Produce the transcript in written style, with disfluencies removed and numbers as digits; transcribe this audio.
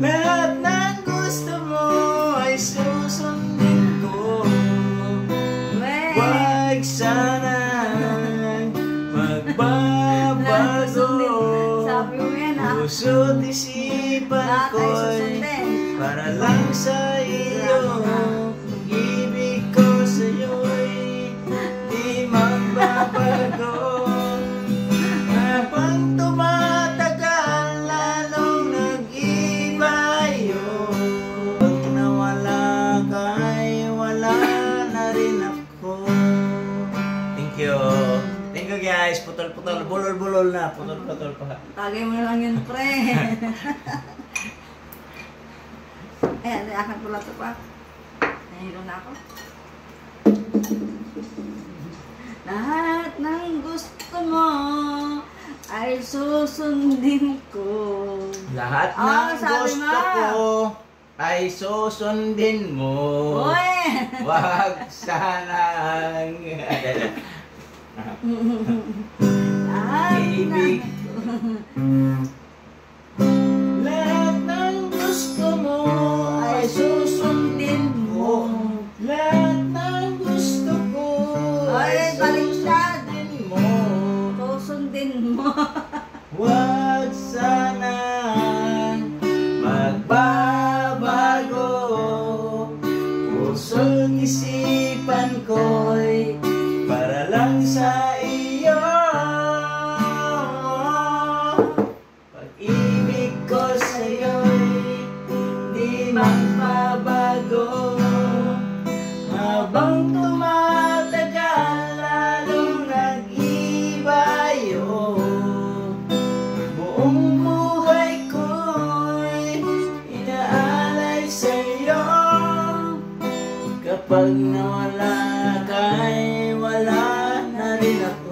Lahat ng gusto mo ay susundin ko. Wag sanang magbabago. Sabi mo yan ha. Puso't isipan ko'y para lang sa iyo. Pag-ibig ko sa'yo'y di magbabago. Habang tumatagal, lalong nag-iba yun. Pag nawala ka ay wala na rin ako. Thank you. Thank you guys. Putol-putol. Bulol-bulol na. Putol-putol pa. Tagay mo na lang yun, pre. Ayan, akin pula ito pa. Nahiro na ako. Lahat ng gusto mo ay susundin ko. Lahat ng gusto ko ay susundin mo. Uy! Wag sanang ibig. Lahat ng gusto mo ay susundin mo. Lahat ng gusto ko ay susundin mo. Susundin mo. Wag sanang magbabago. Puso't isipan ko'y para lang sa iyo. Pag-ibig ko sa'yo'y di magbabago. Habang tumatagal, lalong nag-iba yun. Buong buhay ko'y inaalay sa'yo. Kapag nawala ka ay wala na rin ako.